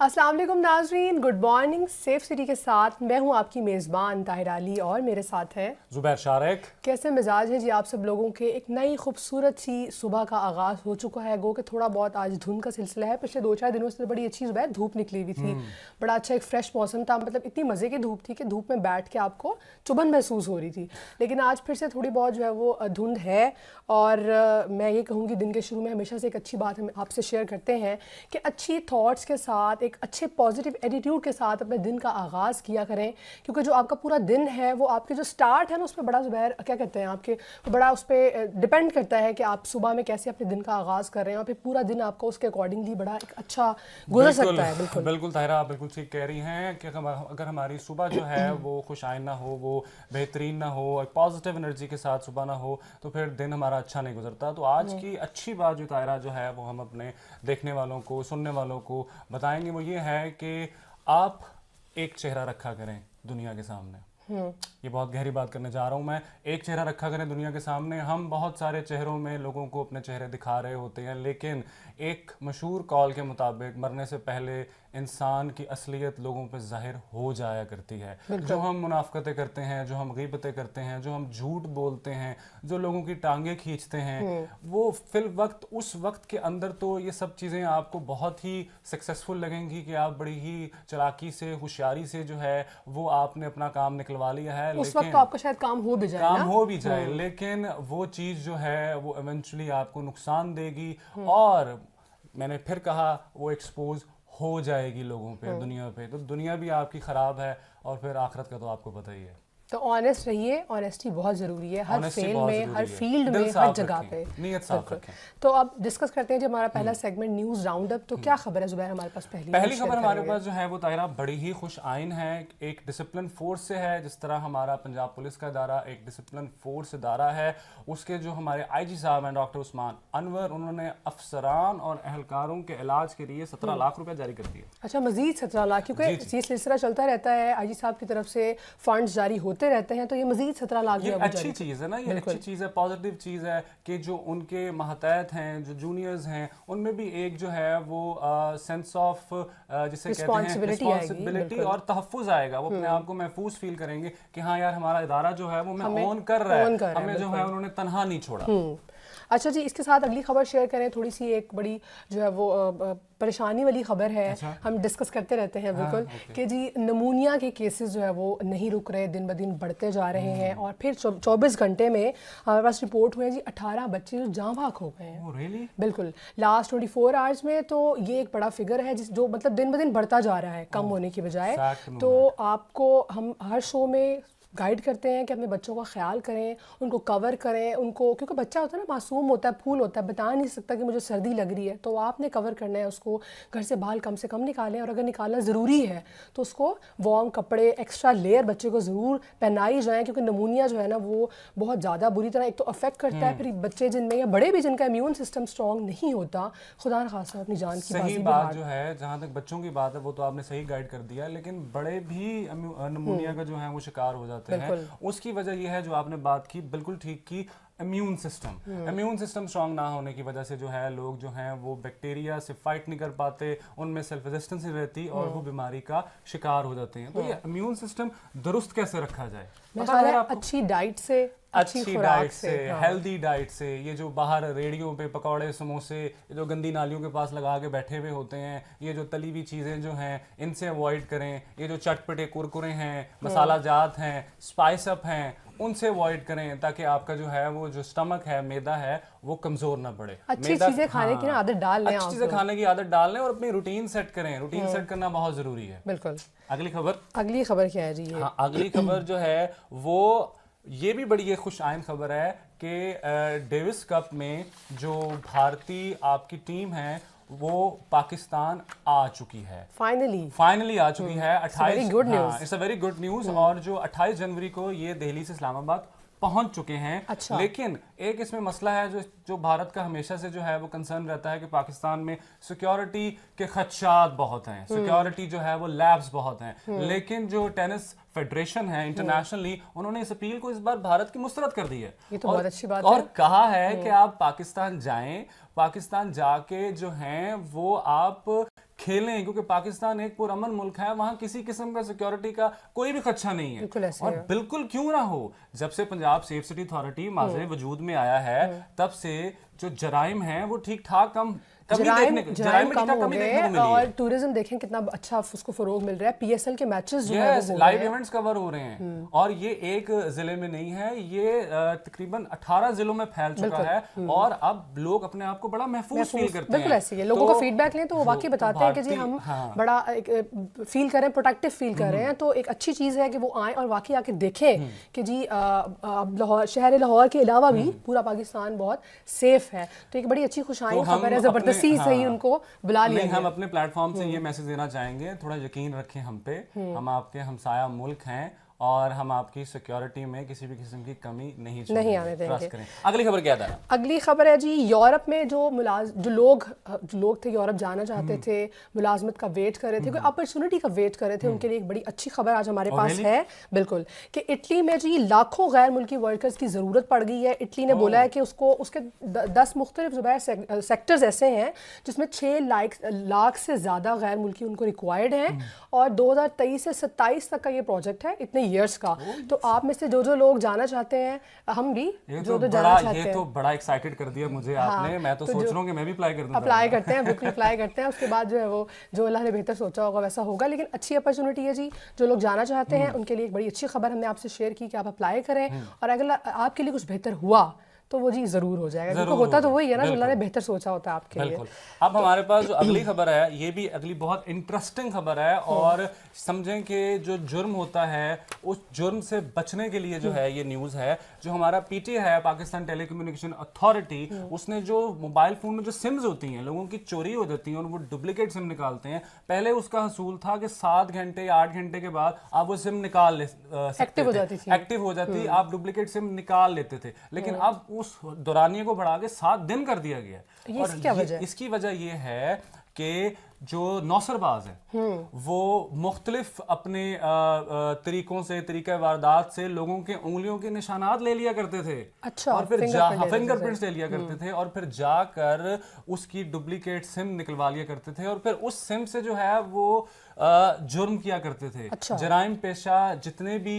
अस्सलाम वालेकुम नाज़रीन, गुड मॉर्निंग। सेफ सिटी के साथ मैं हूं आपकी मेज़बान ताहिरा अली और मेरे साथ है ज़ुबैर शारिक। कैसे मिजाज है जी आप सब लोगों के? एक नई खूबसूरत सी सुबह का आगाज़ हो चुका है। गो कि थोड़ा बहुत आज धुंध का सिलसिला है, पिछले 2-4 दिनों से बड़ी अच्छी ज़ुबैर धूप निकली हुई थी, बड़ा अच्छा एक फ़्रेश मौसम था। मतलब इतनी मज़े की धूप थी कि धूप में बैठ के आपको चुभन महसूस हो रही थी। लेकिन आज फिर से थोड़ी बहुत जो है वो धुंध है। और मैं ये कहूँगी दिन के शुरू में हमेशा से एक अच्छी बात हम आपसे शेयर करते हैं कि अच्छी थॉट्स के साथ, एक अच्छे पॉजिटिव एटीट्यूड के साथ अपने दिन का आगाज़ किया करें, क्योंकि जो आपका पूरा दिन है वो आपके जो स्टार्ट है ना उस पर बड़ा ज़ुबैर क्या कहते हैं आपके बड़ा उस पर डिपेंड करता है कि आप सुबह में कैसे अपने दिन का आगाज़ कर रहे हैं और फिर पूरा दिन आपका उसके अकॉर्डिंगली बड़ा एक अच्छा गुजर सकता है। बिल्कुल बिल्कुल ताहिरा, आप बिल्कुल ठीक कह रही हैं कि अगर हमारी सुबह जो है वो खुशाइन ना हो, वो बेहतरीन ना हो, एक पॉजिटिव एनर्जी के साथ सुबह ना हो, तो फिर दिन हमारा अच्छा नहीं गुजरता। तो आज की अच्छी बात जो ताहिरा जो है वो हम अपने देखने वालों को, सुनने वालों को बताएंगे, वो ये है कि आप एक चेहरा रखा करें दुनिया के सामने। ये बहुत गहरी बात करने जा रहा हूँ मैं। एक चेहरा रखा करें दुनिया के सामने। हम बहुत सारे चेहरों में लोगों को अपने चेहरे दिखा रहे होते हैं, लेकिन एक मशहूर कॉल के मुताबिक मरने से पहले इंसान की असलियत लोगों पे जाहिर हो जाया करती है। जो हम मुनाफकतें करते हैं, जो हम गीबतें करते हैं, जो हम झूठ बोलते हैं, जो लोगों की टांगें खींचते हैं, वो फिल वक्त उस वक्त के अंदर तो ये सब चीज़ें आपको बहुत ही सक्सेसफुल लगेंगी कि आप बड़ी ही चालाकी से, होशियारी से जो है वो आपने अपना काम निकलवा लिया है। उस वक्त तो आपका शायद काम हो भी जाए, लेकिन वो चीज़ जो है वो इवेंचुअली आपको नुकसान देगी और मैंने फिर कहा वो एक्सपोज हो जाएगी लोगों पे, दुनिया पे। तो दुनिया भी आपकी ख़राब है और फिर आखिरत का तो आपको पता ही है। तो ऑनेस्ट रहिए। ऑनेस्टी बहुत ज़रूरी है हर फेल में, हर फील्ड में, हर जगह पे। नीयत साफ रखें। तो अब डिस्कस करते हैं जो हमारा पहला सेगमेंट न्यूज़ राउंड अप। तो क्या खबर है ज़ुबैर हमारे पास? पहली खबर हमारे पास जो है वो ताहिरा बड़ी ही खुश आइन है। एक डिसिप्लिन फोर्स से है, जिस तरह हमारा पंजाब पुलिस का इदारा एक डिसिप्लिन फोर्स इदारा है, उसके जो हमारे IG साहब हैं डॉक्टर उस्मान अनवर, उन्होंने अफसरान और एहलकारों के इलाज के लिए 17 लाख रुपए जारी कर दिए। अच्छा, मजीद 17 लाख? क्योंकि ये सिलसिला चलता रहता है, IG साहब की तरफ से फंड्स जारी होते रहते हैं, तो ये मजीद 17 लाख। ये अच्छी चीज़ है ना, ये अच्छी चीज़ है, पॉजिटिव चीज़ है कि जो उनके महतहत हैं, जो जूनियर्स हैं, उनमें भी एक जो है वो सेंस ऑफ जिसे कहते हैं रिस्पॉन्सिबिलिटी और तहफ़्फ़ुज़ आएगा। वो अपने आप को महफूज फील करेंगे कि हाँ यार हमारा इदारा जो है वो हमें ऑन कर रहा है, हमें जो है उन्होंने तनहा नहीं छोड़ा। अच्छा जी, इसके साथ अगली खबर शेयर करें थोड़ी सी। एक बड़ी जो है वो परेशानी वाली खबर है। अच्छा? हम डिस्कस करते रहते हैं बिल्कुल कि जी नमूनिया के केसेस जो है वो नहीं रुक रहे, दिन ब दिन बढ़ते जा रहे हैं। और फिर 24 घंटे में हमारे पास रिपोर्ट हुई है जी 18 बच्चे जो जाँ भाग हो गए हैं। really? बिल्कुल, लास्ट 24 आवर्स में। तो ये एक बड़ा फिगर है जो मतलब दिन ब दिन बढ़ता जा रहा है, कम होने की बजाय। तो आपको हम हर शो में गाइड करते हैं कि अपने बच्चों का ख्याल करें, उनको कवर करें, उनको, क्योंकि बच्चा होता है ना, मासूम होता है, फूल होता है, बता नहीं सकता कि मुझे सर्दी लग रही है। तो आपने कवर करना है उसको, घर से बाहर कम से कम निकालें, और अगर निकालना ज़रूरी है तो उसको वार्म कपड़े, एक्स्ट्रा लेयर बच्चे को ज़रूर पहनाई जाएँ, क्योंकि नमूनिया जो है ना वो बहुत ज़्यादा बुरी तरह एक तो अफेक्ट करता है। फिर बच्चे जिनमें या बड़े भी जिनका इम्यून सिस्टम स्ट्रॉन्ग नहीं होता, खुदा न खासा अपनी जान की सही बात जो है, जहाँ तक बच्चों की बात है वो तो आपने सही गाइड कर दिया, लेकिन बड़े भी नमूनिया का जो है वो शिकार हो जाते हैं। उसकी वजह यह है जो आपने बात की, बिल्कुल ठीक की, इम्यून सिस्टम स्ट्रांग ना होने की वजह से जो है लोग जो हैं वो बैक्टीरिया से फाइट नहीं कर पाते, उनमें सेल्फ रेजिस्टेंस नहीं रहती और वो बीमारी का शिकार हो जाते हैं। तो ये इम्यून सिस्टम दुरुस्त कैसे रखा जाए? अच्छी डाइट से, हेल्दी डाइट से। ये जो बाहर रेडियो पे पकौड़े, समोसे, जो गंदी नालियों के पास लगा के बैठे हुए होते हैं, ये जो तली हुई चीज़ें जो हैं इनसे अवॉइड करें। ये जो चटपटे कुरकुरे हैं, मसाला जात हैं, स्पाइस अप हैं, उनसे अवॉइड करें, ताकि आपका जो है वो जो स्टमक है, मैदा है, वो कमज़ोर ना पड़े। अच्छी चीज़ें खाने की आदत डाल लें, अच्छी चीज़ें खाने की आदत डाल लें और अपनी रूटीन सेट करें। रूटीन सेट करना बहुत ज़रूरी है। बिल्कुल। अगली खबर क्या है जी? हाँ, अगली खबर जो है वो ये भी बड़ी खुश आइन खबर है कि डेविस कप में जो भारतीय आपकी टीम है वो पाकिस्तान आ चुकी है। फाइनली आ चुकी है। 28 it's a very good news. और जो 28 जनवरी को ये दिल्ली से इस्लामाबाद पहुंच चुके हैं। अच्छा। लेकिन एक इसमें मसला है जो भारत का हमेशा से जो है वो कंसर्न रहता है कि पाकिस्तान में सिक्योरिटी के खदशात बहुत हैं, सिक्योरिटी जो है वो लैब्स बहुत हैं। लेकिन जो टेनिस फेडरेशन है इंटरनेशनली, उन्होंने इस अपील को इस बार भारत की मुस्तरद कर दी है। ये तो बहुत अच्छी बात और है। कहा है कि आप पाकिस्तान जाएं, पाकिस्तान जाके जो हैं वो आप खेलें, क्योंकि पाकिस्तान एक पुरअमन मुल्क है, वहां किसी किस्म का सिक्योरिटी का कोई भी खदशा नहीं बिल्कुल है। ऐसे और है। बिल्कुल क्यों ना हो, जब से पंजाब सेफ सिटी अथॉरिटी माज़े वजूद में आया है, तब से जो जराइम हैं वो ठीक ठाक जराइम जराइम में कम ठीक-ठाक हो कमी गए देखने को मिली और है। टूरिज्म देखें कितना अच्छा उसको फरोग मिल रहा है। पीएसएल के मैचेस जो है यस, वो हो लाइव रहे हैं। इवेंट्स कवर हो रहे हैं, और ये एक जिले में नहीं है, ये तकरीबन 18 जिलों में फैल चुका है, और अब लोग अपने आप को बड़ा महफूज फील करते हैं। बिल्कुल ऐसी है। लोगों का फीडबैक लें तो वो वाकई बताते हैं कि जी हम बड़ा फील कर रहे हैं, प्रोटेक्टिव फील कर रहे हैं। तो एक अच्छी चीज़ है कि वो आए और वाकई आके देखें कि जी लाहौर, शहर लाहौर के अलावा भी पूरा पाकिस्तान बहुत सेफ है। तो एक बड़ी अच्छी खुशाइन खबर है, ज़बरदस्ती सही उनको बुला लिया गया। हम अपने प्लेटफॉर्म से ये मैसेज देना चाहेंगे, थोड़ा यकीन रखें हम पे, हम आपके हमसाया मुल्क हैं, और हम आपकी सिक्योरिटी में किसी भी किस्म की कमी नहीं आने देंगे। ट्रस्ट करें। अगली खबर क्या था? अगली खबर है जी, यूरोप में जो लोग थे यूरोप जाना चाहते थे, मुलाजमत का वेट कर रहे थे, कोई अपॉर्चुनिटी का वेट कर रहे थे, उनके लिए एक बड़ी अच्छी खबर आज हमारे पास है। बिल्कुल, कि इटली में जी लाखों गैर मुल्की वर्कर्स की ज़रूरत पड़ गई है। इटली ने बोला है कि उसके 10 मुख्तलिफ सेक्टर्स ऐसे हैं जिसमें 6 लाख से ज़्यादा गैर मुल्की उनको रिक्वायर्ड हैं, और 2023 से 27 तक का ये प्रोजेक्ट है, इतने ईयर्स का। तो आप में से जो लोग जाना चाहते हैं, हम भी जो जाना चाहते हैं, ये तो बड़ा एक्साइटेड कर दिया मुझे आपने। मैं तो सोच रहा हूँ कि मैं भी अप्लाई करते हैं, बिल्कुल अप्लाई करते हैं। उसके बाद जो है वो जो अल्लाह ने बेहतर सोचा होगा वैसा होगा। लेकिन अच्छी अपॉर्चुनिटी है जी, जो लोग जाना चाहते हैं उनके लिए एक बड़ी अच्छी खबर हमने आपसे शेयर की कि आप अप्लाई करें, और अगर आपके लिए कुछ बेहतर हुआ तो वो जी जरूर हो जाएगा, क्योंकि होता तो वही है ना, जो अल्लाह ने बेहतर सोचा होता है आपके लिए। अब हमारे पास जो अगली खबर है, ये भी अगली बहुत इंटरेस्टिंग खबर है, और समझें कि जो जुर्म होता है उस जुर्म से बचने के लिए जो है ये न्यूज़ है, जो हमारा पीटी है, पाकिस्तान टेलीकम्युनिकेशन अथॉरिटी, उसने जो मोबाइल फ़ोन में जो सिम्स होती हैं, लोगों की चोरी हो जाती हैं और वो डुप्लीकेट सिम निकालते हैं। पहले उसका हसूल था कि 7 घंटे या 8 घंटे के बाद आप वो सिम निकाल ले सकते थे, एक्टिव हो जाती, आप डुप्लीकेट सिम निकाल लेते थे। लेकिन अब उस दौरानिये को बढ़ा के 7 दिन कर दिया गया है। और इसकी वजह ये है कि जो नौसरबाज है वो मुख्तलिफ अपने तरीकों से, तरीक़े वारदात से लोगों के उंगलियों के निशानात ले लिया करते थे। अच्छा, और फिर फिंगरप्रिंट्स ले लिया करते थे, और फिर जाकर उसकी डुप्लीकेट सिम निकलवा लिया करते थे, और फिर उस सिम से जो है वो जुर्म किया करते थे। अच्छा। जराइम पेशा जितने भी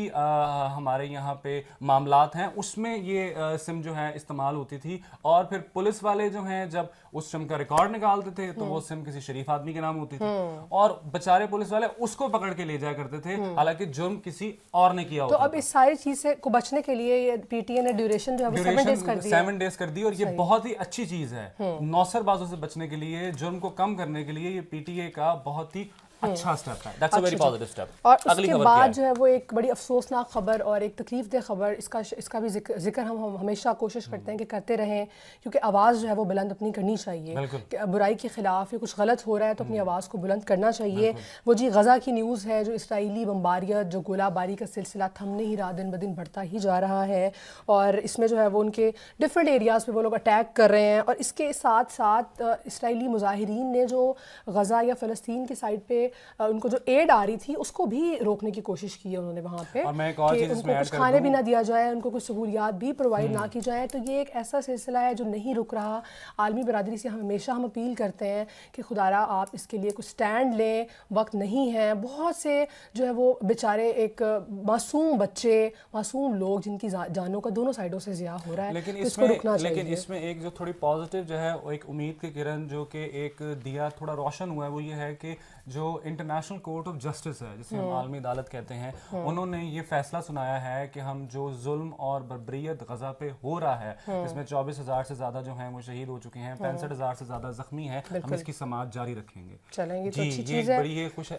हमारे यहाँ पे मामलात हैं उसमें ये सिम जो है इस्तेमाल होती थी, और फिर पुलिस वाले जो हैं जब उस सिम का रिकॉर्ड निकालते थे तो वो सिम किसी शरीफ आदमी के नाम होती थी, और बेचारे पुलिस वाले उसको पकड़ के ले जाया करते थे, हालांकि जुर्म किसी और ने किया होता। तो अब इस सारी चीज से को बचने के लिए ये पीटीए ने ड्यूरेशन जो है वो 7 डेज कर दी, और ये बहुत ही अच्छी चीज है नौसरबाजों से बचने के लिए, जुर्म को कम करने के लिए। ये पीटीए का बहुत ही अच्छा स्टेप है, that's a very positive step. और उसके बाद जो है वो एक बड़ी अफसोसनाक खबर और एक तकलीफ दह खबर, इसका भी जिक्र हम हमेशा कोशिश करते हैं कि करते रहें, क्योंकि आवाज़ जो है वो बुलंद अपनी करनी चाहिए कि बुराई के खिलाफ या कुछ गलत हो रहा है तो अपनी आवाज़ को बुलंद करना चाहिए। वो जी गज़ा की न्यूज़ है, जो इसराइली बम्बारियत, जो गोलाबारी का सिलसिला थम नहीं रहा, दिन ब दिन बढ़ता ही जा रहा है, और इसमें जो है वो उनके डिफरेंट एरियाज़ पे वो लोग अटैक कर रहे हैं। और इसके साथ साथ इसराइली मुजाहिरीन ने जो गज़ा या फ़लस्तीन की साइड पे उनको जो एड आ रही थी उसको भी रोकने की कोशिश की है उन्होंने वहाँ पे, और मैं एक और चीज़ उनको कुछ खाने भी ना दिया जाए, उनको कुछ सहूलियात भी प्रोवाइड ना की जाए। तो ये एक ऐसा सिलसिला है जो नहीं रुक रहा। आलमी बरादरी से हमेशा हम अपील करते हैं कि खुदारा आप इसके लिए कुछ स्टैंड लें, वक्त नहीं है। बहुत से जो है वो बेचारे एक मासूम बच्चे, मासूम लोग जिनकी जानों का दोनों साइडों से ज़िया हो रहा है, लेकिन तो इसको रुकना चाहिए। लेकिन इसमें एक जो थोड़ी पॉजिटिव जो है वो एक उम्मीद की किरण जो कि एक दिया थोड़ा रोशन हुआ है, वो ये है कि जो इंटरनेशनल कोर्ट ऑफ जस्टिस है, जिसे हम आलमी अदालत कहते हैं, उन्होंने ये फैसला सुनाया है कि हम जो जुल्म और बर्बरियत गजा पे हो रहा है, इसमें 24,000 से ज्यादा जो हैं वो शहीद हो चुके हैं, 65,000 से ज्यादा जख्मी हैं, हम इसकी समाअत जारी रखेंगे। चलेंगे तो अच्छी ये चीज़ है, बड़ी खुश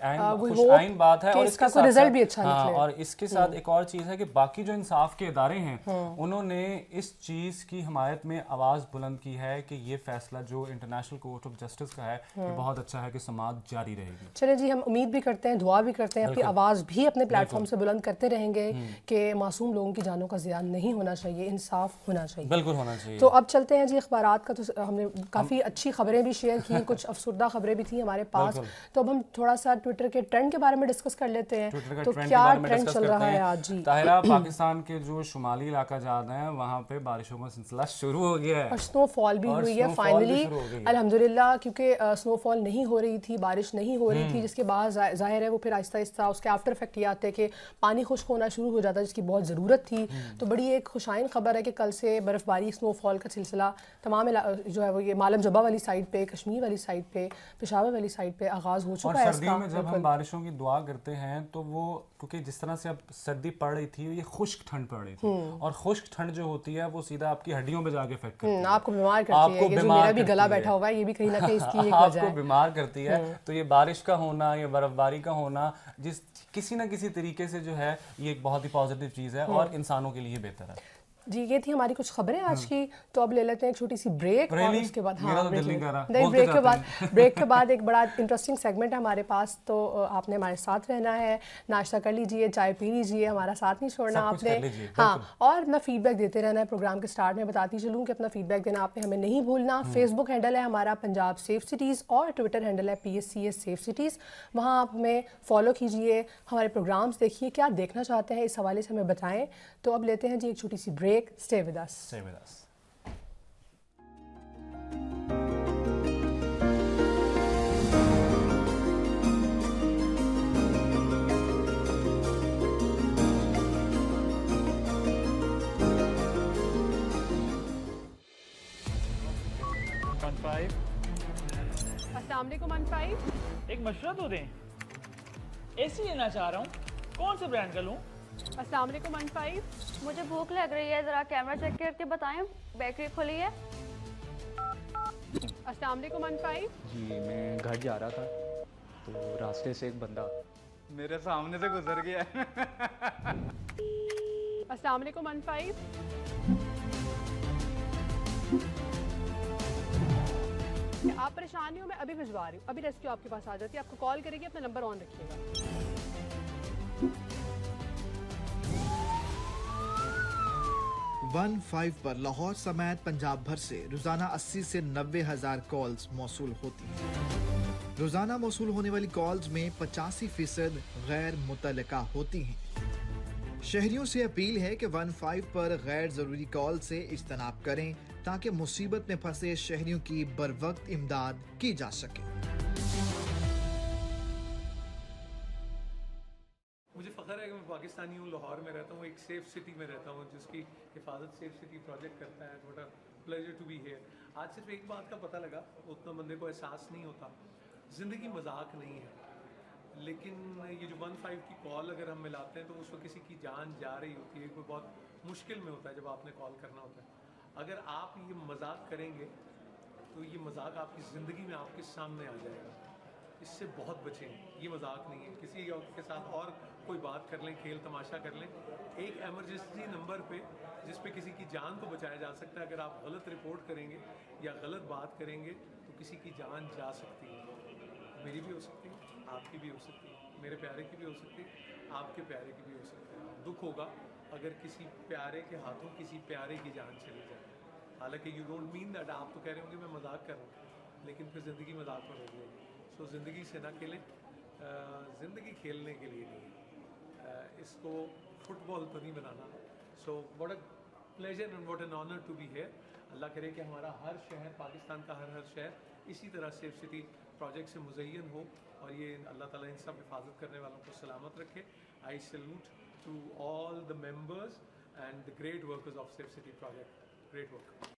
आइन बात है, और इसका कोई रिजल्ट भी अच्छा निकले। और इसके साथ एक और चीज़ है कि बाकी जो इंसाफ के इदारे हैं उन्होंने इस चीज़ की हमायत में आवाज़ बुलंद की है कि ये फैसला जो इंटरनेशनल कोर्ट ऑफ जस्टिस का है ये बहुत अच्छा है कि समाअत जारी रहेगी। چلیں جی، ہم امید بھی کرتے ہیں، دعا بھی کرتے ہیں، اپنی آواز بھی اپنے پلیٹ فارم سے بلند کرتے رہیں گے کہ معصوم لوگوں کی جانوں کا زیان نہیں ہونا چاہیے، انصاف ہونا چاہیے. بالکل ہونا چاہیے. تو اب چلتے ہیں جی اخبارات کا. تو ہم نے کافی اچھی خبریں بھی شیئر کی، کچھ افسردہ خبریں بھی تھیں ہمارے پاس. تو اب ہم تھوڑا سا ٹویٹر کے ٹرینڈ کے بارے میں ڈسکس کر لیتے ہیں. تو کیا ٹرینڈ چل رہا ہے آج؟ جی طاہرہ، پاکستان کے جو شمالی علاقہ جات ہیں وہاں پہ بارشوں کا سلسلہ شروع ہو گیا ہے اور سنو فال بھی ہوئی ہے فائنلی الحمدللہ. کیونکہ سنو فال نہیں ہو رہی تھی، بارش نہیں ہو رہی تھی، جس کے بعد ظاہر ہے وہ پھر آہستہ آہستہ اس کے آفٹر افیکٹ یہ آتے کہ پانی خشک ہونا شروع ہو جاتا ہے، جس کی بہت ضرورت تھی. تو بڑی ایک خوشائن خبر ہے کہ کل سے برف باری، سنو فال کا سلسلہ تمام جو ہے وہ یہ مالم جبہ والی سائڈ پہ، کشمیر والی سائڈ پہ، پشاور والی سائڈ پہ آغاز ہو چکا ہے. اور سردیوں میں جب ہم بارشوں کی دعا کرتے ہیں تو وہ کیونکہ جس طرح سے اب سردی پڑ رہی تھی یہ خشک ٹھنڈ پڑ رہی تھی، اور خشک ٹھنڈ جو ہوتی ہے وہ سیدھا آپ کی ہڈیوں پہ جا کے افیکٹ کرتی ہے، آپ کو بیمار کرتی ہے. جو میرا بھی گلا بیٹھا ہوا ہے یہ بھی کہیں نہ کہیں اس کی ایک وجہ ہے، آپ کو بیمار کرتی ہے. تو یہ بارش کا ہونا، یہ برف باری کا ہونا، جس کسی نہ کسی طریقے سے جو ہے یہ ایک بہت ہی پازیٹیو چیز ہے اور انسانوں کے لیے بہتر ہے. جی یہ تھی ہماری کچھ خبریں آج کی. تو اب لے لیتے ہیں ایک چھوٹی سی بریک، اور اس کے بعد بریک کے بعد ایک بڑا انٹرسٹنگ سیگمنٹ ہے ہمارے پاس. تو آپ نے ہمارے ساتھ رہنا ہے، ناشتہ کر لیجئے، چائے پی لیجئے، ہمارا ساتھ نہیں چھوڑنا آپ نے. ہاں، اور اپنا فیڈ بیک دیتے رہنا ہے. پروگرام کے سٹارٹ میں بتاتی چلوں کہ اپنا فیڈ بیک دینا آپ نے ہمیں نہیں بھولنا. فیس بک ہینڈل ہے ہمارا پنجاب سیف سٹیز، اور ٹویٹر ہینڈل ہے PSCS سیف سٹیز. وہاں آپ ہمیں فالو کیجئے، ہمارے پروگرامز دیکھیے، کیا دیکھنا چاہتے ہیں اس حوالے سے ہمیں بتائیں. تو اب لیتے ہیں جی ایک چھوٹی سی break. Stay with us. Stay with us. السلام علیکم. 15 ایک مشورہ تو دیں. اے سی لینا چاہ رہا ہوں، کون سے برانڈ کا لوں؟ السلام علیکم. 15 مجھے بھوک لگ رہی ہے، ذرا کیمرہ چیک کر کے بتائیں بیکری کھلی ہے. السلام علیکم. 15 جی میں گھر جا رہا تھا تو راستے سے ایک بندہ میرے سامنے سے گزر گیا. السلام علیکم. 15 آپ پریشانی ہو، میں ابھی بھجوا رہی ہوں، ابھی ریسکیو آپ کے پاس آ جاتی ہے، آپ کو کال کرے گی. اپنا نمبر آن رکھیے گا. 15 پر لاہور سمیت پنجاب بھر سے روزانہ 80 سے 90 ہزار کالز موصول ہوتی ہیں. روزانہ موصول ہونے والی کالز میں 85% غیر متعلقہ ہوتی ہیں. شہریوں سے اپیل ہے کہ 15 پر غیر ضروری کال سے اجتناب کریں تاکہ مصیبت میں پھنسے شہریوں کی بروقت امداد کی جا سکے. مجھے فخر ہے کہ میں پاکستانی ہوں، لاہور میں رہتا ہوں، ایک سیف سٹی میں رہتا ہوں جس کی حفاظت سیف سٹی پروجیکٹ کرتا ہے. What a pleasure to be here. آج صرف ایک بات کا پتہ لگا، اتنا بندے کو احساس نہیں ہوتا. زندگی مذاق نہیں ہے، لیکن یہ جو 15 کی کال اگر ہم ملاتے ہیں تو اس وقت کسی کی جان جا رہی ہوتی ہے، کوئی بہت مشکل میں ہوتا ہے جب آپ نے کال کرنا ہوتا ہے. اگر آپ یہ مذاق کریں گے تو یہ مذاق آپ کی زندگی میں آپ کے سامنے آ جائے گا. اس سے بہت بچیں. یہ مذاق نہیں ہے. کسی کے ساتھ اور کوئی بات کر لیں، کھیل تماشا کر لیں. ایک ایمرجنسی نمبر پہ جس پہ کسی کی جان کو بچایا جا سکتا ہے، اگر آپ غلط رپورٹ کریں گے یا غلط بات کریں گے تو کسی کی جان جا سکتی ہے. میری بھی ہو سکتی ہے، آپ کی بھی ہو سکتی ہے، میرے پیارے کی بھی ہو سکتی ہے، آپ کے پیارے کی بھی ہو سکتی ہے. دکھ ہوگا اگر کسی پیارے کے ہاتھوں کسی پیارے کی جان چلی جائے. حالانکہ یو ڈونٹ مین دیٹ، آپ تو کہہ رہے ہوں گے میں مذاق کر رہا ہوں، لیکن پھر زندگی مذاق پر ہو جائے گی. سو زندگی سے نہ کھیلیں. زندگی کھیلنے کے لیے نہیں، اس کو فٹ بال تو نہیں بنانا. So what a pleasure and what an honour to be here. Allah کرے کہ ہمارا ہر شہر، پاکستان کا ہر شہر اسی طرح سیف سٹی پروجیکٹ سے مزین ہو، اور یہ اللہ تعالیٰ ان سب حفاظت کرنے والوں کو سلامت رکھے. I salute to all the members and the great workers of safe city project. Great work.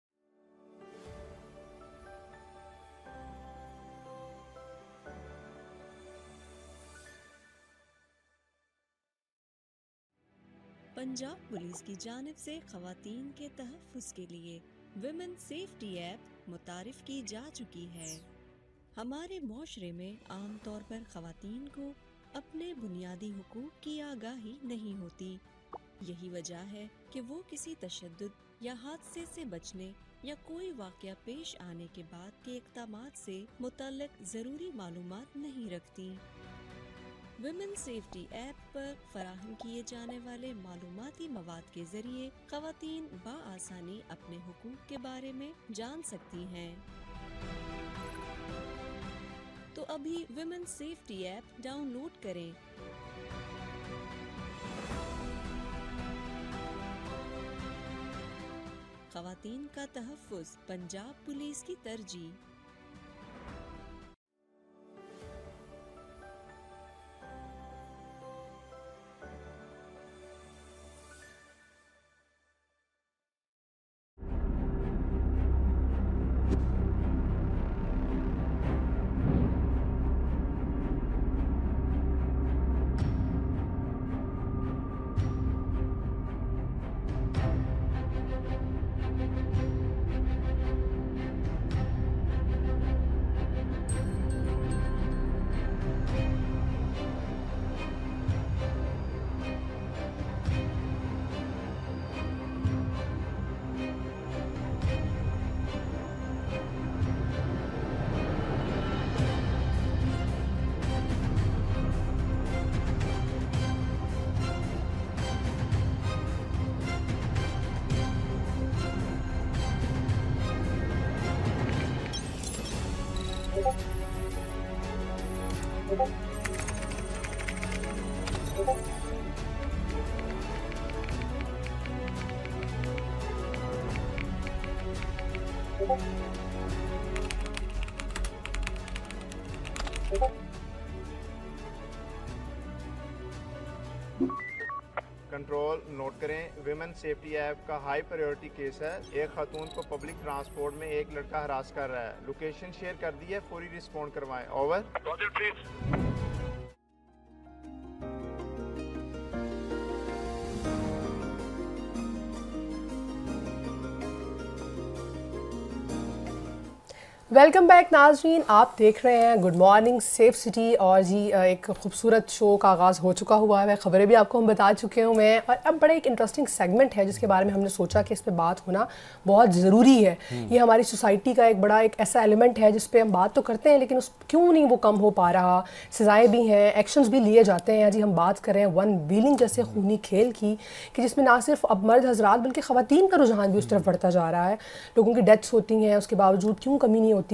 Punjab police کی جانب سے خواتین کے تحفظ کے لیے ویمن سیفٹی ایپ متعارف کی جا چکی ہے. ہمارے معاشرے میں عام طور پر خواتین کو اپنے بنیادی حقوق کی آگاہی نہیں ہوتی. یہی وجہ ہے کہ وہ کسی تشدد یا حادثے سے بچنے या कोई वाक़या पेश आने के बाद के इक़दामात से मुतल्लिक़ ज़रूरी मालूमात नहीं रखती। विमेन सेफ्टी ऐप पर फराहम किए जाने वाले मालूमाती मवाद के ज़रिए ख़वातीन बआसानी अपने हुकूक के बारे में जान सकती हैं। तो अभी विमेन सेफ्टी ऐप डाउनलोड करें। ख़वातीन का तहफ़्फ़ुज़, पंजाब पुलिस की तरजीह। कंट्रोल नोट करें, विमेन सेफ्टी ऐप का हाई प्रायोरिटी केस है। एक खातून को पब्लिक ट्रांसपोर्ट में एक लड़का हरास कर रहा है। लोकेशन शेयर कर दी है, फौरी रिस्पॉन्ड करवाएं। ओवर। वेलकम बैक नाज़रीन, आप देख रहे हैं गुड मॉर्निंग सेफ सिटी। और जी एक खूबसूरत शो का आगाज़ हो चुका हुआ है, खबरें भी आपको हम बता चुके हूँ मैं। और अब बड़ा एक इंटरेस्टिंग सेगमेंट है जिसके बारे में हमने सोचा कि इस पर बात होना बहुत ज़रूरी है। ये हमारी सोसाइटी का एक ऐसा एलिमेंट है जिस पर हम बात तो करते हैं लेकिन उस क्यों नहीं वो कम हो पा रहा। सज़ाएँ भी हैं, एक्शंस भी लिए जाते हैं। जी हम बात कर रहे हैं वन व्हीलिंग जैसे खूनी खेल की, कि जिसमें ना सिर्फ अब मर्द हजरात बल्कि ख़वातीन का रुझान भी उस तरफ बढ़ता जा रहा है। लोगों की डेथ्स होती हैं, उसके बावजूद क्यों कमी नहीं होती।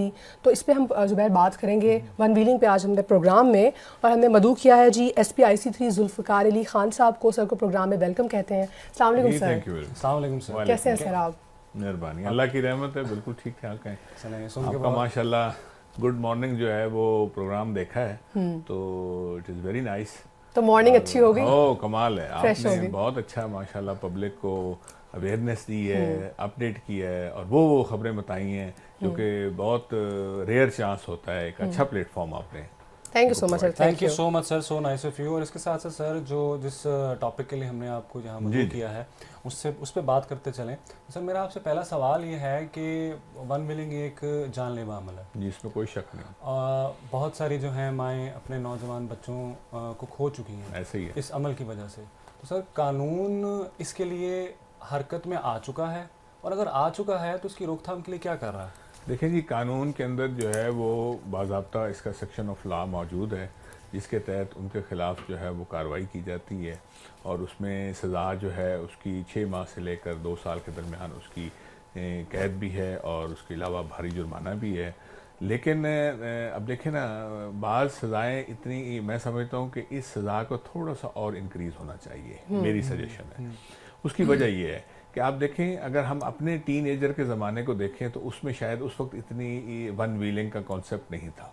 तो इस पे हम ज़ुबैर बात करेंगे वन व्हीलिंग पे आज हमने प्रोग्राम में। और हमने मदऊ किया है जी SPIC3 जुल्फ़िकार अली खान साहब को। सर को प्रोग्राम में वेलकम कहते हैं। अस्सलाम वालेकुम सर। अस्सलाम वालेकुम सर। कैसे हैं सर आप? मेहरबानी, अल्लाह की रहमत है, बिल्कुल ठीक ठाक है। आपका माशाल्लाह गुड मॉर्निंग जो है वो प्रोग्राम देखा है तो इट इज़ वेरी नाइस। तो मॉर्निंग अच्छी हो गई? ओह कमाल है, आपने बहुत अच्छा माशाल्लाह पब्लिक को अवेयरनेस दी है, अपडेट किया है और वो खबरें बताई हैं जो कि बहुत रेयर चांस होता है। एक अच्छा प्लेटफॉर्म आपने। Thank you so much sir. Thank you so much sir, so nice of you. और इसके साथ साथ सर जिस टॉपिक के लिए हमने आपको यहाँ मदऊ किया है उस पर बात करते चलें। सर मेरा आपसे पहला सवाल ये है कि वन व्हीलिंग एक जानलेवा अमल है जी, इसमें कोई शक नहीं। बहुत सारी जो हैं माएँ अपने नौजवान बच्चों को खो चुकी हैं ऐसे ही है इस अमल की वजह से। तो सर कानून इसके लिए हरकत में आ चुका है, और अगर आ चुका है तो उसकी रोकथाम के लिए क्या कर रहा है? देखें जी, कानून के अंदर जो है वो बाज़ाब्ता इसका सेक्शन ऑफ लॉ मौजूद है जिसके तहत उनके ख़िलाफ़ जो है वो कार्रवाई की जाती है और उसमें सज़ा जो है उसकी 6 माह से लेकर 2 साल के दरमियान उसकी कैद भी है और उसके अलावा भारी जुर्माना भी है। लेकिन अब देखें ना, बाज़ सज़ाएँ इतनी, मैं समझता हूँ कि इस सज़ा को थोड़ा सा और इंक्रीज़ होना चाहिए, मेरी सजेशन है। उसकी वजह ये है कि आप देखें, अगर हम अपने टीनेजर के ज़माने को देखें तो उसमें शायद उस वक्त इतनी वन व्हीलिंग का कॉन्सेप्ट नहीं था।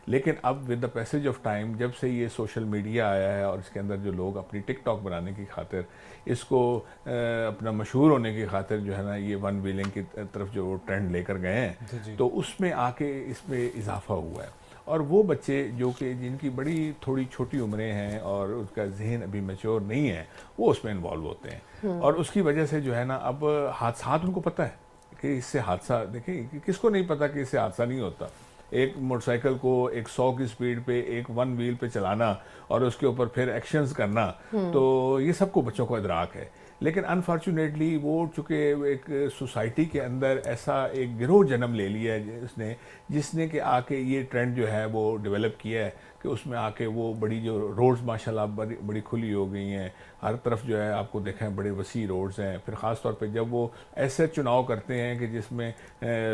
लेकिन अब with the passage of time, जब से ये सोशल मीडिया आया है और इसके अंदर जो लोग अपनी टिकटॉक बनाने की खातिर, इसको अपना मशहूर होने की खातिर जो है ना ये वन व्हीलिंग की तरफ जो ट्रेंड लेकर गए हैं, तो उसमें आके इसमें इजाफा हुआ है। और वो बच्चे जो कि जिनकी बड़ी थोड़ी छोटी उम्रें हैं और उसका जहन अभी मैच्योर नहीं है, वो उसमें इन्वॉल्व होते हैं। और उसकी वजह से जो है ना, अब हादसात उनको पता है कि इससे हादसा, देखिए किसको नहीं पता कि इससे हादसा नहीं होता। एक मोटरसाइकिल को 100 की स्पीड पे एक वन व्हील पे चलाना और उसके ऊपर फिर एक्शंस करना, तो ये सबको बच्चों को इदराक है। لیکن انفارچونیٹلی وہ چونکہ ایک سوسائٹی کے اندر ایسا ایک گروہ جنم لے لیا ہے جس نے کہ آ کے یہ ٹرینڈ جو ہے وہ ڈیولپ کیا ہے کہ اس میں آ کے وہ بڑی جو روڈز ماشاءاللہ بڑی کھلی ہو گئی ہیں, ہر طرف جو ہے آپ کو دیکھیں بڑے وسیع روڈز ہیں. پھر خاص طور پہ جب وہ ایسے چناؤ کرتے ہیں کہ جس میں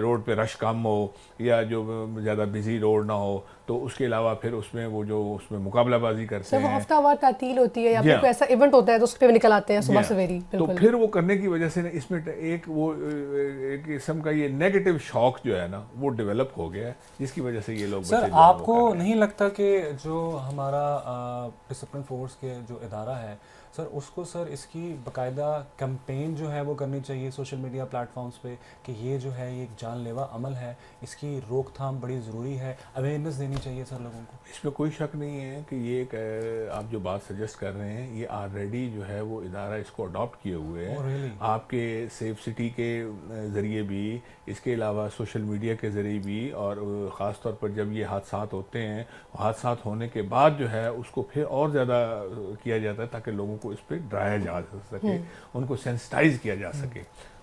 روڈ پہ رش کم ہو یا جو زیادہ بزی روڈ نہ ہو, تو اس کے علاوہ پھر اس میں وہ جو اس میں مقابلہ بازی کرتے ہیں, وہ ہفتہ وار تعطیل ہوتی ہے یا پھر کوئی ایسا ایونٹ ہوتا ہے تو اس پہ نکل آتے ہیں صبح سویری. تو پھر وہ کرنے کی وجہ سے نا اس میں ایک قسم کا یہ نیگیٹو شوق جو ہے نا وہ ڈیولپ ہو گیا ہے, جس کی وجہ سے یہ لوگ. سر آپ کو نہیں لگتا کہ جو ہمارا ڈسپلن فورس کے جو ادارہ ہے سر, اس کو سر اس کی باقاعدہ کمپین جو ہے وہ کرنی چاہیے سوشل میڈیا پلیٹ فارمز پہ کہ یہ جو ہے یہ ایک جان لیوا عمل ہے, اس کی روک تھام بڑی ضروری ہے, اویئرنیس دینی چاہیے سر لوگوں کو. اس میں کوئی شک نہیں ہے کہ یہ ایک آپ جو بات سجیسٹ کر رہے ہیں یہ آلریڈی جو ہے وہ ادارہ اس کو اڈاپٹ کیے ہوئے ہیں. آپ کے سیف سٹی کے ذریعے بھی, اس کے علاوہ سوشل میڈیا کے ذریعے بھی, اور خاص طور پر جب یہ حادثات ہوتے ہیں, حادثات ہونے کے بعد جو ہے اس کو پھر اور زیادہ کیا جاتا ہے تاکہ لوگوں کو اس پہ ڈرایا جا سکے, ان کو سینسٹائز کیا جا سکے.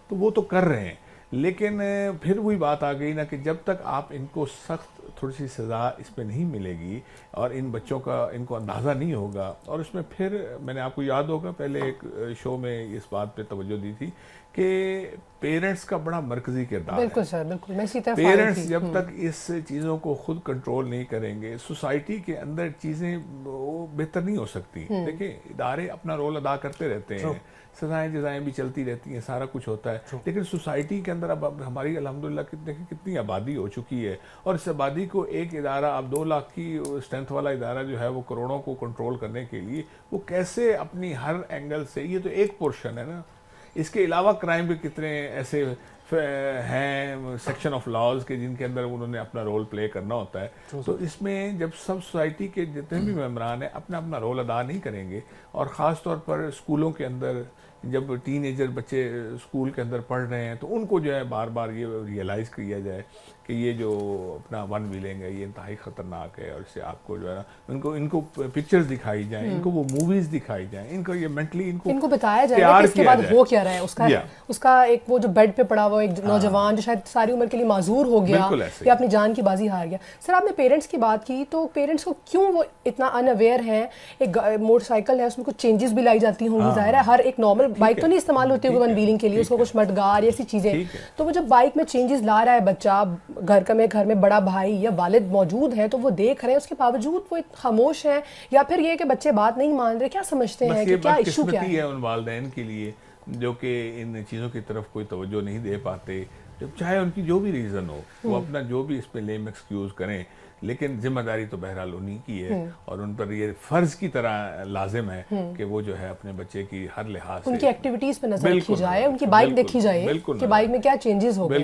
تو وہ تو کر رہے ہیں, لیکن پھر وہی بات آ گئی نا کہ جب تک آپ ان کو سخت تھوڑی سی سزا اس پہ نہیں ملے گی اور ان بچوں کا ان کو اندازہ نہیں ہوگا. اور اس میں پھر میں نے آپ کو یاد ہوگا پہلے ایک شو میں اس بات پہ توجہ دی تھی کہ پیرنٹس کا بڑا مرکزی کردار ہے. بالکل سر, بالکل میں اسی طرح پیرنٹس جب تک اس چیزوں کو خود کنٹرول نہیں کریں گے, سوسائٹی کے اندر چیزیں وہ بہتر نہیں ہو سکتی. دیکھیں ادارے اپنا رول ادا کرتے رہتے ہیں, سزائیں جزائیں بھی چلتی رہتی ہیں, سارا کچھ ہوتا ہے, لیکن سوسائٹی کے اندر اب ہماری الحمدللہ کتنی آبادی ہو چکی ہے, اور اس آبادی کو ایک ادارہ, اب 2 لاکھ کی اسٹرینتھ والا ادارہ جو ہے وہ کروڑوں کو کنٹرول کرنے کے لیے وہ کیسے اپنی ہر اینگل سے, یہ تو ایک پورشن ہے نا, اس کے علاوہ کرائم بھی کتنے ایسے ہیں سیکشن آف لاز کے جن کے اندر انہوں نے اپنا رول پلے کرنا ہوتا ہے. تو اس میں جب سب سوسائٹی کے جتنے بھی ممبران ہیں اپنا رول ادا نہیں کریں گے, اور خاص طور پر اسکولوں کے اندر جب ٹین ایجر بچے اسکول کے اندر پڑھ رہے ہیں تو ان کو جو ہے بار بار یہ ریئلائز کیا جائے کہ یہ جو اپنا ون ویلنگ ہے یہ انتہائی خطرناک ہے, اور اس سے آپ کو جو ہے نا ان کو پکچرز دکھائی جائیں, ان کو وہ موویز دکھائی جائیں, ان کو یہ مینٹلی ان کو بتایا جائے کہ اس کے بعد ہو کیا رہا ہے. اس کا ایک وہ جو بیڈ پہ پڑا ہوا ایک نوجوان جو شاید ساری عمر کے لیے معذور ہو گیا یا اپنی جان کی بازی ہار گیا. سر آپ نے پیرنٹس کی بات کی, تو پیرنٹس کو کیوں وہ اتنا ان اویئر ہیں؟ ایک موٹر سائیکل ہے, اس میں کچھ چینجز بھی لائی جاتی ہوں گی, ظاہر ہے ہر ایک نارمل بائک تو نہیں استعمال ہوتی ہوگی ون ویلنگ کے لیے, اس کو کچھ مڈگار ایسی چیزیں, تو وہ جب بائک میں چینجز لا رہا ہے بچہ, گھر میں بڑا بھائی یا والد موجود ہے تو وہ دیکھ رہے ہیں, اس کے باوجود وہ خاموش ہیں, یا پھر یہ کہ بچے بات نہیں مان رہے, کیا سمجھتے ہیں کہ کیا ایشو کیا ہے ان والدین کے لیے جو کہ ان چیزوں کی طرف کوئی توجہ نہیں دے پاتے, چاہے ان کی جو بھی ریزن ہو, وہ اپنا جو بھی اس پہ لیم ایکسکیوز کریں, لیکن ذمہ داری تو بہرحال انہی کی ہے, اور ان پر یہ فرض کی طرح لازم ہے کہ وہ جو ہے اپنے بچے کی ہر لحاظ سے ان کی ایکٹیویٹیز پہ نظر رکھی جائے, ان کی بائک دیکھی جائے کہ بائک میں کیا چینجز ہو گئے.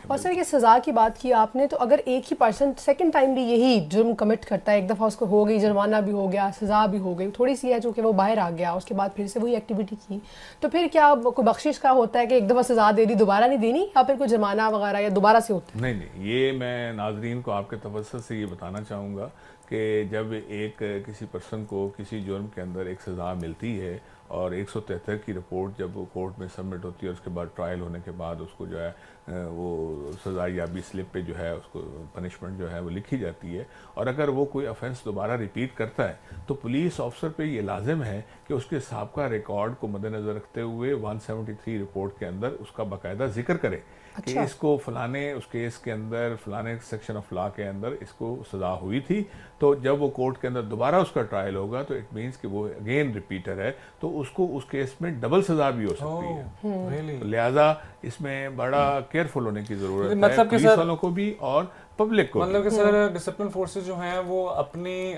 اور سر یہ سزا کی بات کی آپ نے, تو اگر ایک ہی پرسن سیکنڈ ٹائم بھی یہی جرم کمٹ کرتا ہے, ایک دفعہ اس کو ہو گئی, جرمانہ بھی ہو گیا, سزا بھی ہو گئی, تھوڑی سی ہے چونکہ وہ باہر آ گیا, اس کے بعد پھر سے وہی ایکٹیویٹی کی, تو پھر کیا کوئی بخشش کا ہوتا ہے کہ ایک دفعہ سزا دے دی دوبارہ نہیں دینی, یا پھر کوئی جرمانہ وغیرہ یا دوبارہ سے ہوتا ہے؟ نہیں, یہ میں ناظرین کو آپ کے توسط سے یہ بتانا چاہوں گا کہ جب ایک کسی پرسن کو کسی جرم کے اندر ایک سزا ملتی ہے, اور 173 کی رپورٹ جب کورٹ میں سبمٹ ہوتی ہے, اور اس کے بعد ٹرائل ہونے کے بعد اس کو جو ہے وہ سزا یابی سلپ پہ جو ہے اس کو پنشمنٹ جو ہے وہ لکھی جاتی ہے, اور اگر وہ کوئی افینس دوبارہ ریپیٹ کرتا ہے تو پولیس آفسر پہ یہ لازم ہے کہ اس کے سابقہ ریکارڈ کو مد نظر رکھتے ہوئے 173 رپورٹ کے اندر اس کا باقاعدہ ذکر کرے کہ اس کو فلانے اس کیس کے اندر فلانے سیکشن آف لا کے اندر اس کو سزا ہوئی تھی, تو جب وہ کورٹ کے اندر دوبارہ اس کا ٹرائل ہوگا تو اٹ مینس کہ وہ اگین ریپیٹر ہے, تو اس کو اس کیس میں ڈبل سزا بھی ہو سکتی ہے. لہٰذا اس میں بڑا کیئرفل ہونے کی ضرورت ہے, پولیس والوں کو بھی اور پبلک کو. مطلب کہ سر ڈسپلن فورسز جو ہیں وہ اپنی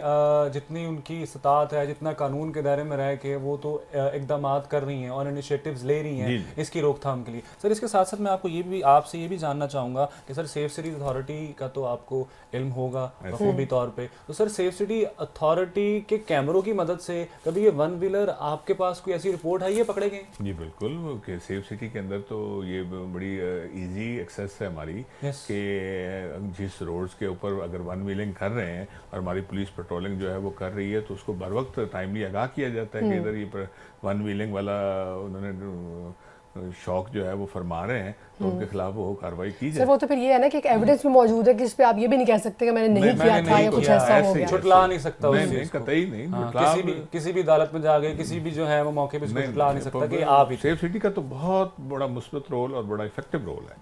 جتنی ان کی استطاعت ہے, جتنا قانون کے دائرے میں رہ کے وہ تو اقدامات کر رہی ہیں اور انیشیٹوز لے رہی ہیں اس کی روک تھام کے لیے. سر اس کے ساتھ ساتھ میں آپ کو یہ بھی آپ سے یہ بھی جاننا چاہوں گا کہ سر سیف سٹی اتھارٹی کا تو آپ کو علم ہوگا بخوبی طور پہ, تو سر سیف سٹی اتھارٹی کے کیمروں کی مدد سے کبھی یہ ون ویلر آپ کے پاس کوئی ایسی رپورٹ ہے یہ پکڑے گئے؟ جی بالکل, کہ سیف سٹی کے اندر تو یہ بڑی ایزی ایکسیس ہے ہماری کہ इस रोड्स के ऊपर अगर वन व्हीलिंग कर रहे हैं और हमारी पुलिस पेट्रोलिंग जो है वो कर रही है, तो उसको बर वक्त टाइमली आगाह किया जाता है कि इधर ये वन व्हीलिंग वाला उन्होंने शौक जो है वो फरमा रहे हैं, तो उनके खिलाफ वो कार्रवाई की सर जाए। वो तो फिर ये है ना कि एक एविडेंस भी मौजूद है कि इस पे आप ये भी नहीं कह सकते कि मैंने नहीं किया था या कुछ ऐसा हो गया। छुटला नहीं सकता उस नहीं, चीज़ को। कतई नहीं, हाँ, जुटला- किसी भी अदालत में जाके किसी भी जो है वो मौके पे उसको छुटला नहीं सकता कि आप ही थे। सेफ सिटी का तो बहुत बड़ा मुस्बत रोल और बड़ा इफेक्टिव रोल है।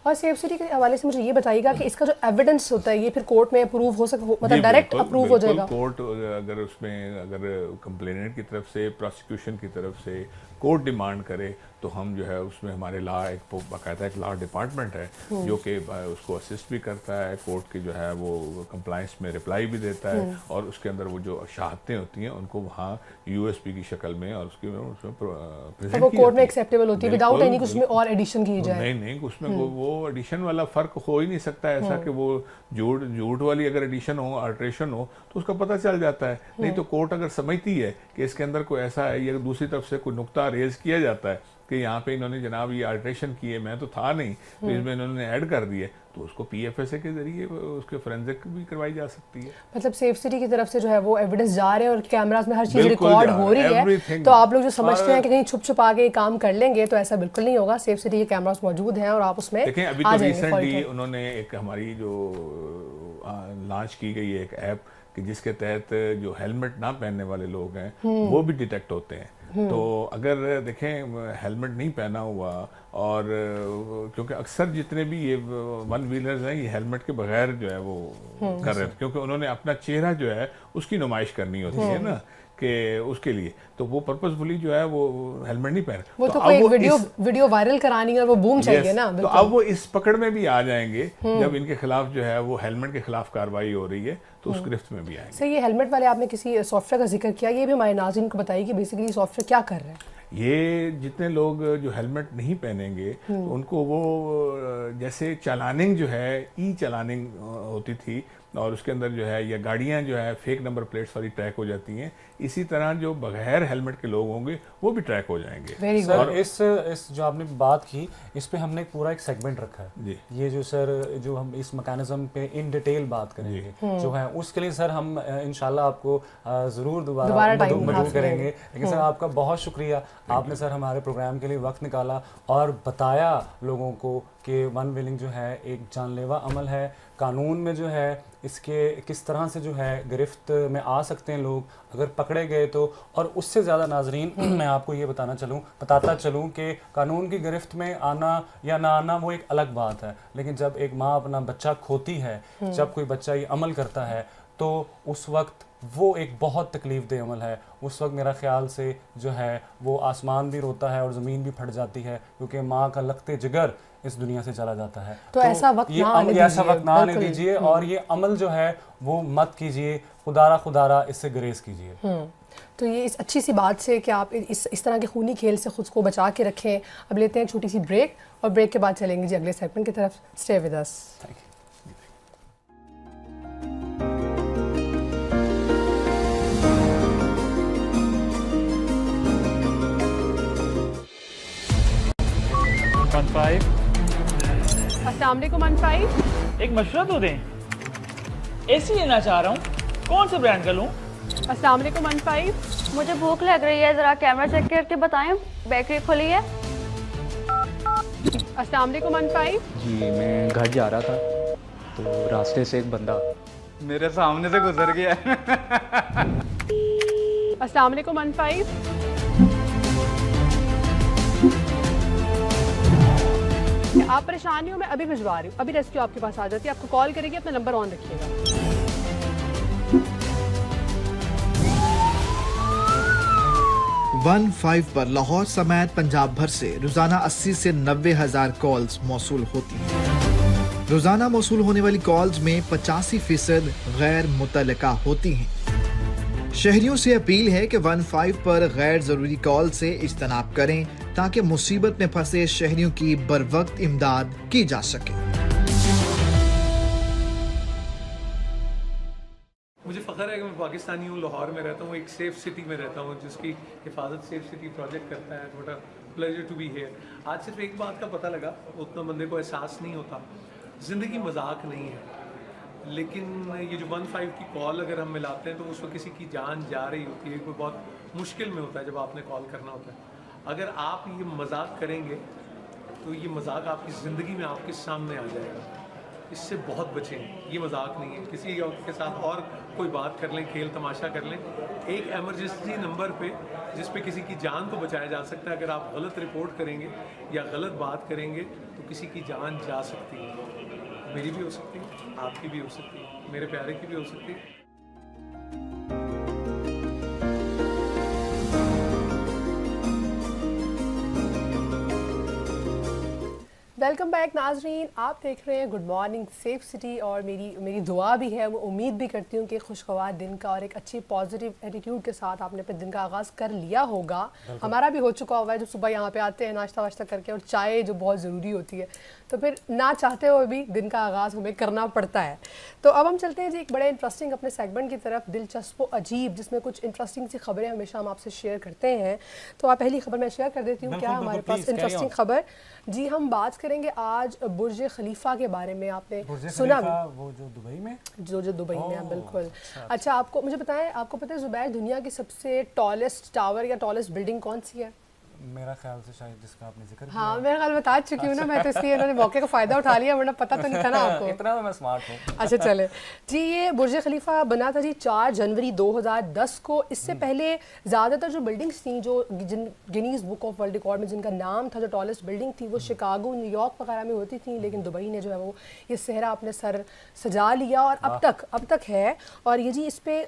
और सेफ सिटी के हवाले से मुझे ये बताइएगा कि इसका जो एविडेंस होता है ये फिर कोर्ट में अप्रूव हो सकता, मतलब डायरेक्ट अप्रूव हो जाएगा? कोर्ट अगर उसमें अगर कंप्लेनेंट की तरफ से, प्रोसिक्यूशन की तरफ से कोर्ट डिमांड करे तो हम जो है उसमें हमारे एक बाकायदा एक लॉ डिपार्टमेंट है जो कि उसको असिस्ट भी करता है, कोर्ट की जो है वो कंप्लाइंस में रिप्लाई भी देता है, और उसके अंदर वो जो शहादतें होती हैं उनको वहाँ यूएसपी की शक्ल में और उसमें तो वो कोर्ट में एक्सेप्टेबल होती है विदाउट एनी कुछ में और एडिशन की जाए? नहीं, उसमें वो एडिशन वाला फर्क हो ही नहीं सकता ऐसा कि वो झूठ वाली अगर एडिशन हो, अल्ट्रेशन हो, तो उसका पता चल जाता है। नहीं तो कोर्ट अगर समझती है कि इसके अंदर कोई ऐसा है या दूसरी तरफ से कोई नुक्ता रेज किया जाता है कि यहाँ पे इन्होंने जनाब ये अल्ट्रेशन किए, मैं तो था नहीं, तो इसमें इन्होंने ऐड कर दिए, तो उसको पीएफएसए के जरिए उसके फोरेंसिक भी करवाई जा सकती है। मतलब सेफ सिटी की तरफ से जो है वो एविडेंस जा रहे हैं और कैमरास में हर चीज रिकॉर्ड हो रही है, तो आप लोग जो समझते हैं कि कहीं छुप छुपा के काम कर लेंगे, तो ऐसा बिल्कुल नहीं होगा। सेफ सिटी के कैमरास मौजूद हैं और आप उसमें देखें। अभी तो रिसेंटली उन्होंने एक हमारी जो लॉन्च की गई है एक ऐप कि जिसके तहत जो हेलमेट ना पहनने वाले लोग हैं वो भी डिटेक्ट होते हैं। तो अगर देखें हेलमेट नहीं पहना हुआ, और क्योंकि अक्सर जितने भी ये वन व्हीलर्स हैं ये हेलमेट के बगैर जो है वो कर रहे थे, क्योंकि उन्होंने अपना चेहरा जो है उसकी नुमाइश करनी होती है ना कि उसके लिए, तो वो पर्पसफुली जो है वो हेलमेट नहीं पहन। वो तो कोई वीडियो वायरल करानी है और वो बूम चाहिए ना। तो अब वो इस पकड़ में भी आ जाएंगे जब इनके खिलाफ जो है वो हेलमेट के खिलाफ कार्रवाई हो रही है, तो उस गिरफ्त में भी आएंगे। सर ये हेलमेट वाले आपने किसी सॉफ्टवेयर का जिक्र किया, ये भी हमारे नाज़रीन को बताइए कि बेसिकली सॉफ्टवेयर क्या कर रहे हैं? ये जितने लोग जो हेलमेट नहीं पहनेंगे तो उनको वो जैसे चालानिंग जो है ई चालानिंग होती थी, और उसके अंदर जो है या गाड़ियां जो है फेक नंबर प्लेट्स वाली ट्रैक हो जाती हैं, इसी तरह जो बगैर हेलमेट के लोग होंगे वो भी ट्रैक हो जाएंगे। सर इस जो आपने बात की, इस पे हमने पूरा एक सेगमेंट रखा है जी। ये जो सर जो हम इस मैकेनिज्म पे इन डिटेल बात करेंगे जो है, उसके लिए सर हम इंशाल्लाह आपको ज़रूर दोबारा मदद करेंगे। लेकिन सर आपका बहुत शुक्रिया, आपने सर हमारे प्रोग्राम के लिए वक्त निकाला और बताया लोगों को कि वन व्हीलिंग जो है एक जानलेवा अमल है, कानून में जो है इसके किस तरह से जो है गिरफ्त में आ सकते हैं लोग अगर पकड़े गए तो। और उससे ज़्यादा नाजरीन मैं आपको ये बताता चलूँ कि कानून की गिरफ्त में आना या ना आना वो एक अलग बात है, लेकिन जब एक माँ अपना बच्चा खोती है, जब कोई बच्चा ये अमल करता है, तो उस वक्त वो एक बहुत तकलीफ दे अमल है। उस वक्त मेरा ख्याल से जो है वो आसमान भी रोता है और ज़मीन भी फट जाती है, क्योंकि माँ का लखते जिगर इस दुनिया से चला जाता है। तो ऐसा वक्त ना आने दीजिए और ये अमल जो है वो मत कीजिए, खुदारा इससे गुरेज कीजिए। तो ये इस अच्छी सी बात से कि आप इस तरह के खूनी खेल से खुद को बचा के रखें। अब लेते हैं एक छोटी सी ब्रेक, और ब्रेक के बाद चलेंगे जी अगले सेगमेंट की तरफ। Stay with us. Thank you. अस्सलाम वालेकुम अनफाइव। एक मशवरा तो दें, एसी लेना चाह रहा हूँ, कौन से ब्रांड का लूँ? अस्सलाम वालेकुम अनफाइव। मुझे भूख लग रही है, ज़रा कैमरा चेक करके बताएं बेकरी खुली है? अस्सलाम वालेकुम अनफाइव। जी मैं घर जा रहा था तो रास्ते से एक बंदा मेरे सामने से गुजर गया। अस्सलाम वालेकुम अनफाइव। आप परेशानी हो, मैं अभी भिजवा रही हूँ, अभी रेस्क्यू आपके पास आ जाती है, आपको कॉल करेगी, अपना नंबर ऑन रखिएगा। 15 पर लाहौर समेत पंजाब भर से रोजाना 80 से 90 हज़ार कॉल्स मौसूल होती हैं। रोजाना मौसूल होने वाली कॉल्स में 85% गैर मुतल्लिका होती हैं। शहरियों से अपील है कि 15 पर गैर जरूरी कॉल से इज्तनाब करें ताकि मुसीबत में फंसे शहरियों की बरवक्त इमदाद की जा सके। मुझे फ़ख्र है कि मैं पाकिस्तानी हूँ, लाहौर में रहता हूँ, एक सेफ़ सिटी में रहता हूँ जिसकी हिफाजत सेफ़ सिटी प्रोजेक्ट करता है। What a pleasure to be here. आज सिर्फ एक बात का पता लगा, उतना बंदे को एहसास नहीं होता। ज़िंदगी मजाक नहीं है, लेकिन ये जो 15 की कॉल अगर हम मिलाते हैं तो उस वक्त किसी की जान जा रही होती है, कोई बहुत मुश्किल में होता है जब आपने कॉल करना होता है। अगर आप ये मजाक करेंगे तो ये मजाक आपकी ज़िंदगी में आपके सामने आ जाएगा। इससे बहुत बचें, ये मजाक नहीं है। किसी के साथ और कोई बात कर लें, खेल तमाशा कर लें, एक एमरजेंसी नंबर पे जिस पे किसी की जान को बचाया जा सकता है, अगर आप गलत रिपोर्ट करेंगे या गलत बात करेंगे तो किसी की जान जा सकती है। मेरी भी हो सकती है, आपकी भी हो सकती है, मेरे प्यारे की भी हो सकती है। वेलकम बैक नाजरीन, आप देख रहे हैं गुड मॉर्निंग सेफ सिटी और मेरी दुआ भी है, वो उम्मीद भी करती हूँ कि खुशगवार दिन का और एक अच्छी पॉजिटिव एटीट्यूड के साथ आपने अपने दिन का आगाज़ कर लिया होगा। हमारा भी हो चुका हुआ है जब सुबह यहाँ पे आते हैं नाश्ता वाश्ता करके, और चाय जो बहुत ज़रूरी होती है, तो फिर ना चाहते हुए भी दिन का आगाज़ हमें करना पड़ता है। तो अब हम चलते हैं जी एक बड़े इंटरेस्टिंग अपने सेगमेंट की तरफ, दिलचस्प व अजीब, जिसमें कुछ इंटरेस्टिंग सी खबरें हमेशा हम आपसे शेयर करते हैं। तो आप पहली खबर मैं शेयर कर देती हूँ। क्या हमारे पास इंटरेस्टिंग खबर जी, हम बात करेंगे आज बुर्ज खलीफा के बारे में। आपने सुना वो जो दुबई में जो दुबई में है, बिल्कुल। अच्छा, आपको मुझे बताएं, आपको पता है जुबैर दुनिया की सबसे टॉलेस्ट टावर या टॉलेस्ट बिल्डिंग कौन सी है? मेरा ख्याल से शायद जिसका आपने जिक्र किया। हाँ, मेरा ख्याल बता चुकी हूँ ना मैं, तो इसलिए इन्होंने मौके का फ़ायदा उठा लिया, वरना पता तो नहीं था ना आपको। इतना तो मैं स्मार्ट हूँ। अच्छा चले जी, ये बुर्ज खलीफा बना था जी 4 जनवरी 2010 को। इससे पहले ज़्यादातर जो बिल्डिंग्स थी, जो Guinness book of world record में जिनका नाम था, जो टॉलेस्ट बिल्डिंग थी, वो शिकागो, न्यूयॉर्क वगैरह में होती थी, लेकिन दुबई ने जो है वो ये सेहरा अपने सर सजा लिया और अब तक है। और ये जी इस पर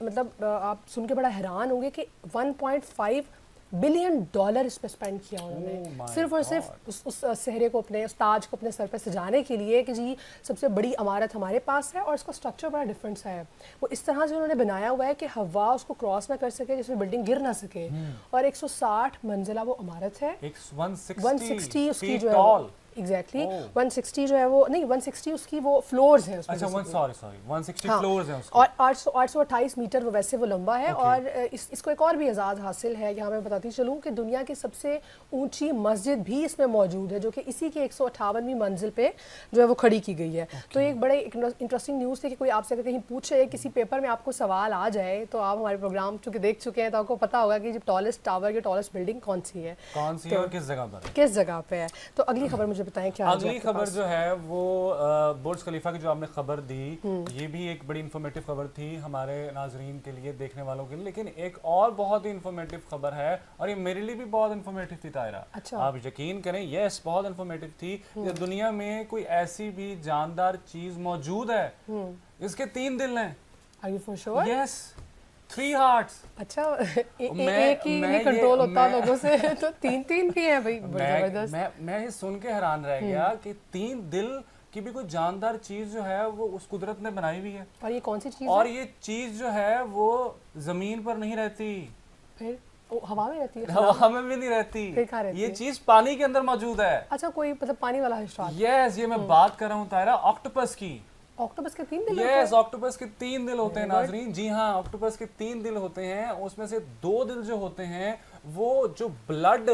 मतलब आप सुन के बड़ा हैरान होंगे कि $1.5 बिलियन इस पे स्पेंड किया उन्होंने, सिर्फ और सिर्फ उस सेहरे को, अपने उस ताज को अपने सर पे सजाने के लिए कि जी सबसे बड़ी इमारत हमारे पास है। और इसका स्ट्रक्चर बड़ा डिफरेंट सा है, वो इस तरह से उन्होंने बनाया हुआ है कि हवा उसको क्रॉस ना कर सके, जिसमें बिल्डिंग गिर ना सके। और 160 मंजिला वो इमारत है। 160 उसकी जो है एग्जैक्टली 160 जो है वो नहीं 160 उसकी वो फ्लोर्स हैं उसमें। अच्छा 160 फ्लोर्स हैं उसके। और 828 मीटर वो वैसे वो लंबा है। और इसको एक और भी एजाज़ हासिल है, यहाँ मैं बताती चलूँ कि दुनिया की सबसे ऊंची मस्जिद भी इसमें मौजूद है, जो कि इसी के 158वीं मंजिल पे जो है वो खड़ी की गई है। तो एक बड़े इंटरेस्टिंग न्यूज़ थी कि कोई आपसे अगर कहीं पूछे, किसी पेपर में आपको सवाल आ जाए, तो आप हमारे प्रोग्राम चूँकि देख चुके हैं तो आपको पता होगा कि टॉलेस्ट टावर की टॉलेस्ट बिल्डिंग कौन सी है और किस जगह पर है। तो अगली खबर मुझे बताएं क्या। अगली खबर जो है वो बुर्ज खलीफा की जो आपने खबर दी, ये भी एक बड़ी इन्फॉर्मेटिव खबर थी हमारे नाजरीन के लिए, देखने वालों के लिए। लेकिन एक और बहुत ही इन्फॉर्मेटिव खबर है, और ये मेरे लिए भी बहुत इन्फॉर्मेटिव थी तायरा। अच्छा। आप यकीन करें, यस बहुत इन्फॉर्मेटिव थी कि दुनिया में कोई ऐसी भी जानदार चीज मौजूद है इसके 3 दिल हैं। Are you for sure? Yes, 3 hearts. अच्छा, एक ही नहीं कंट्रोल होता लोगों से, तो 3 भी हैं भाई, जबरदस्त। मैं ये सुन के हैरान रह गया कि 3 दिल की भी कोई जानदार चीज जो है वो उस कुदरत ने बनाई हुई है। और ये कौन सी चीज और है? ये चीज जो है वो जमीन पर नहीं रहती, फिर हवा में रहती है। हवा में भी नहीं रहती, फिर कहाँ रहती ये है? चीज पानी के अंदर मौजूद है। अच्छा, कोई मतलब पानी वाला हिस्सा। यस, ये मैं बात कर रहा हूँ तायरा ऑक्टोपस की। ऑक्टोपस के 3 दिल? यस, ऑक्टोपस के 3 दिल होते हैं नाजरीन। जी हाँ, ऑक्टोपस के 3 दिल होते हैं। उसमें से 2 दिल जो होते हैं वो जो ब्लड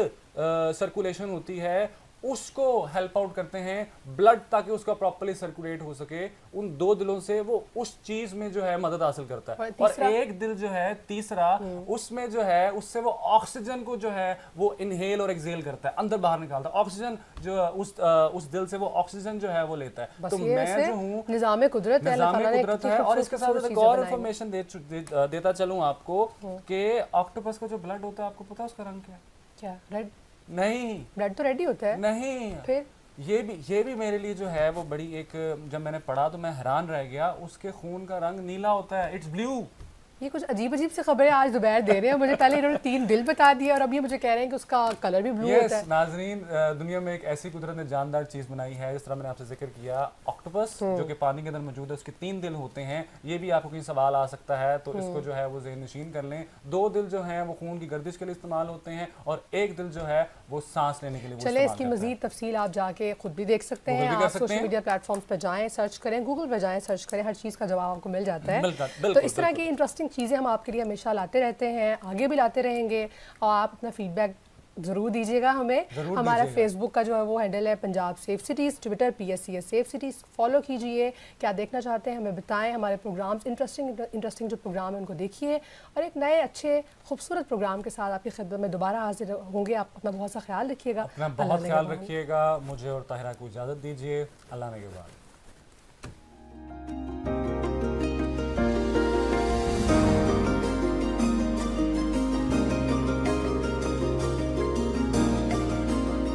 सर्कुलेशन होती है उसको हेल्प आउट करते हैं, ब्लड ताकि उसका प्रॉपर्ली सर्कुलेट हो सके। उन 2 दिलों से वो उस चीज में जो है मदद हासिल करता है। और एक दिल जो है तीसरा, उसमें जो है उससे वो ऑक्सीजन को जो है वो इनहेल और एक्सहेल करता है, अंदर बाहर निकालता है। ऑक्सीजन जो उस दिल से वो ऑक्सीजन जो है वो लेता है। तो मैं जो हूँ निज़ाम कुदरत है। और इसके साथ एक और इन्फॉर्मेशन देता चलूँ आपको कि ऑक्टोपस का जो ब्लड होता है, आपको पता है उसका रंग क्या? रेड नहीं, ब्लड तो रेड ही होता है। नहीं, फिर ये भी मेरे लिए जो है वो बड़ी एक, जब मैंने पढ़ा तो मैं हैरान रह गया। उसके खून का रंग नीला होता है, इट्स ब्लू। ये कुछ अजीब से खबरें आज दोपहर दे रहे हैं मुझे। पहले इन्होंने 3 दिल बता दिया और अब ये मुझे कह रहे हैं कि उसका कलर भी ब्लू होता है। नाजरीन, दुनिया में एक ऐसी कुदरत ने जानदार चीज बनाई है, जिस तरह मैंने आपसे जिक्र किया ऑक्टोपस जो कि पानी के अंदर मौजूद है, उसके 3 दिल होते हैं। ये भी आपको कहीं सवाल आ सकता है, तो इसको जो है वो ज़हन नशीन कर लें। 2 दिल जो हैं वो खून की गर्दिश के लिए इस्तेमाल होते हैं, और एक दिल जो है वो सांस लेने के लिए। चले, इसकी मजीद तफसील आप जाके खुद भी देख सकते हैं। आप सोशल मीडिया प्लेटफॉर्म्स पर जाएं, सर्च करें, गूगल पर जाएं, सर्च करें, हर चीज़ का जवाब आपको मिल जाता है। तो इस तरह की इंटरेस्टिंग चीज़ें हम आपके लिए हमेशा लाते रहते हैं, आगे भी लाते रहेंगे। और आप अपना फीडबैक ज़रूर दीजिएगा हमें। ज़रूर हमारा दीजिएगा। फेसबुक का जो है वो हैंडल है Punjab safe cities, Twitter PSCS safe cities, follow कीजिए। क्या देखना चाहते हैं हमें बताएं, हमारे प्रोग्राम्स इंटरेस्टिंग जो प्रोग्राम है उनको देखिए, और एक नए अच्छे खूबसूरत प्रोग्राम के साथ आपकी खिदमत में दोबारा हाजिर होंगे। आप अपना बहुत सा ख्याल रखिएगा। अपना बहुत ख्याल रखिएगा। मुझे और ताहिरा को इजाज़त दीजिए। अल्लाह ने के बाद।